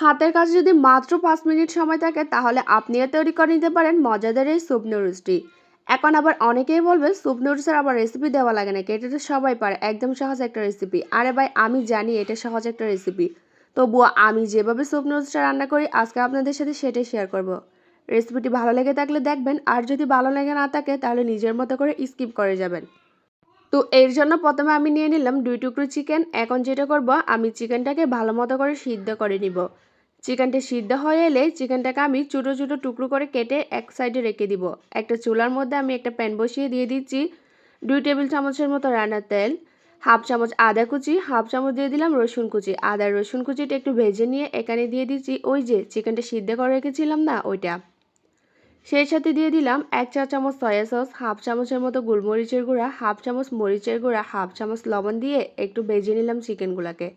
হাতের কাছে যদি মাত্র 5 মিনিট সময় থাকে তাহলে আপনিও তৈরি করে নিতে পারেন মজাদার এই স্যুপ নুডলসটি। এখন আবার অনেকেই বলবে স্যুপ নুডলসের আবার রেসিপি দেওয়া লাগে নাকি, এটা তো সবাই পারে, একদম সহজ একটা রেসিপি। আরে ভাই, আমি জানি এটা সহজ একটা রেসিপি, তবুও আমি যেভাবে স্যুপ নুডলসটা রান্না করি আজকে আপনাদের সাথে সেটাই শেয়ার করব। রেসিপিটি ভালো লেগে থাকলে দেখবেন, আর যদি ভালো লেগে না থাকে তাহলে নিজের মতো করে স্কিপ করে যাবেন। তো এর জন্য প্রথমে আমি নিয়ে নিলাম 2 টুকরো চিকেন। এখন যেটা করব, আমি চিকেনটাকে ভালো মতো করে সিদ্ধ করে নিব। চিকেনটা সিদ্ধ হয়ে এলে চিকেনটাকে আমি ছোটো ছোটো টুকরো করে কেটে এক সাইডে রেখে দিব। একটা চুলার মধ্যে আমি একটা প্যান বসিয়ে দিয়ে দিচ্ছি 2 টেবিল চামচের মতো রান্নার তেল, হাফ চামচ আদা কুচি, হাফ চামচ দিয়ে দিলাম রসুন কুচি। আদা রসুন কুচিটা একটু ভেজে নিয়ে এখানে দিয়ে দিচ্ছি ওই যে চিকেনটা সিদ্ধ করে রেখেছিলাম না ওইটা। সেই সাথে দিয়ে দিলাম 1 চা চামচ সয়া সস, হাফ চামচের মতো গোলমরিচের গুঁড়া, হাফ চামচ মরিচের গুঁড়া, হাফ চামচ লবণ দিয়ে একটু ভেজে নিলাম চিকেনগুলোকে।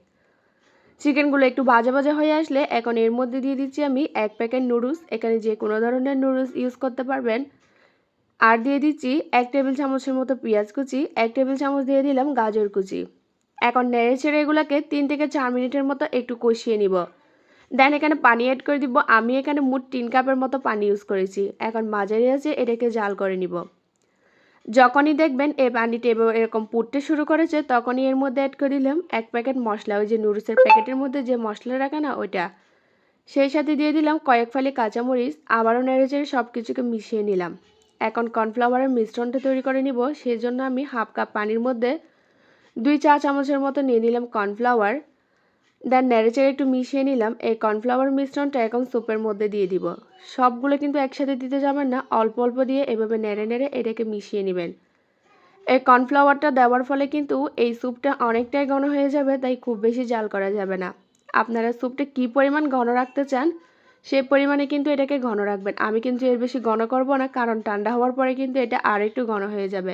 চিকেনগুলো একটু ভাজা ভাজা হয়ে আসলে এখন এর মধ্যে দিয়ে দিচ্ছি আমি 1 প্যাকেট নুডলস। এখানে যে কোনো ধরনের নুডলস ইউজ করতে পারবেন। আর দিয়ে দিচ্ছি 1 টেবিল চামচের মতো পেঁয়াজ কুচি, 1 টেবিল চামচ দিয়ে দিলাম গাজর কুচি। এখন নেড়ে ছেড়ে এগুলোকে 3 থেকে 4 মিনিটের মতো একটু কষিয়ে নিব। দেন এখানে পানি অ্যাড করে দিব। আমি এখানে মোট 3 কাপের মতো পানি ইউজ করেছি। এখন মাঝারি আঁচে এটাকে জাল করে নিব। যখনই দেখবেন এই পানিটা এরকম ফুটতে শুরু করেছে তখনই এর মধ্যে অ্যাড করে দিলাম 1 প্যাকেট মশলা, ওই যে নুডলসের প্যাকেটের মধ্যে যে মশলা রাখা না ওইটা। সেই সাথে দিয়ে দিলাম কয়েক ফালি কাঁচামরিচ। আবারও নেড়েচেড়ে সব কিছুকে মিশিয়ে নিলাম। এখন কর্নফ্লাওয়ারের মিশ্রণটা তৈরি করে নিব। সেই জন্য আমি হাফ কাপ পানির মধ্যে 2 চা চামচের মতো নিয়ে নিলাম কর্নফ্লাওয়ার। দেন নেড়েচেড়ে একটু মিশিয়ে নিলাম। এই কর্নফ্লাওয়ার মিশ্রণটা এখন স্যুপের মধ্যে দিয়ে দিব। সবগুলো কিন্তু একসাথে দিতে যাবেন না, অল্প অল্প দিয়ে এভাবে নেড়ে নেড়ে এটাকে মিশিয়ে নেবেন। এই কর্নফ্লাওয়ারটা দেওয়ার ফলে কিন্তু এই স্যুপটা অনেকটাই ঘন হয়ে যাবে, তাই খুব বেশি জাল করা যাবে না। আপনারা স্যুপটা কী পরিমাণ ঘন রাখতে চান সেই পরিমাণে কিন্তু এটাকে ঘন রাখবেন। আমি কিন্তু এর বেশি ঘন করব না, কারণ ঠান্ডা হওয়ার পরে কিন্তু এটা আর একটু ঘন হয়ে যাবে।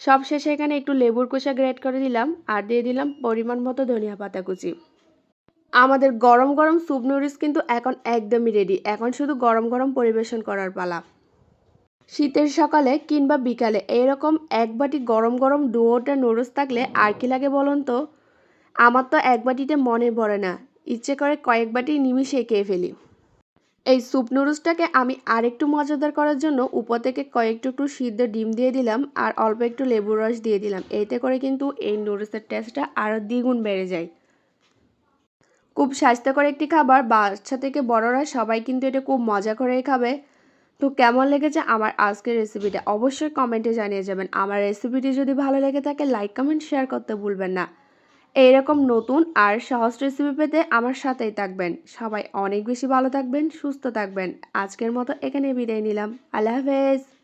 সব শেষে এখানে একটু লেবুর খোসা গ্রেট করে দিলাম আর দিয়ে দিলাম পরিমাণ মতো ধনিয়া পাতা কুচি। আমাদের গরম গরম স্যুপ নুডলস কিন্তু এখন একদমই রেডি। এখন শুধু গরম গরম পরিবেশন করার পালা। শীতের সকালে কিংবা বিকালে এরকম এক বাটি গরম গরম ডুয়োটা নুডলস থাকলে আর কি লাগে বলুন তো। আমার তো এক বাটিতে মনে পড়ে না, ইচ্ছে করে কয়েক বাটি নিমিষে খেয়ে ফেলি। এই স্যুপ নুডলসটাকে আমি আরেকটু মজাদার করার জন্য উপর থেকে কয়েক টুকরো সিদ্ধ ডিম দিয়ে দিলাম আর অল্প একটু লেবুর রস দিয়ে দিলাম। এতে করে কিন্তু এই নুডলসের টেস্টটা আরও দ্বিগুণ বেড়ে যায়। খুব স্বাস্থ্যকর একটি খাবার, বাচ্চা থেকে বড়রা সবাই কিন্তু এটা খুব মজা করেই খাবে। তো কেমন লেগেছে আমার আজকের রেসিপিটা অবশ্যই কমেন্টে জানিয়ে যাবেন। আমার রেসিপিটি যদি ভালো লেগে থাকে লাইক কমেন্ট শেয়ার করতে ভুলবেন না। এইরকম নতুন আর সহজ রেসিপি পেতে আমার সাথেই থাকবেন। সবাই অনেক বেশি ভালো থাকবেন, সুস্থ থাকবেন। আজকের মতো এখানে বিদায় নিলাম। আল্লাহ হাফেজ।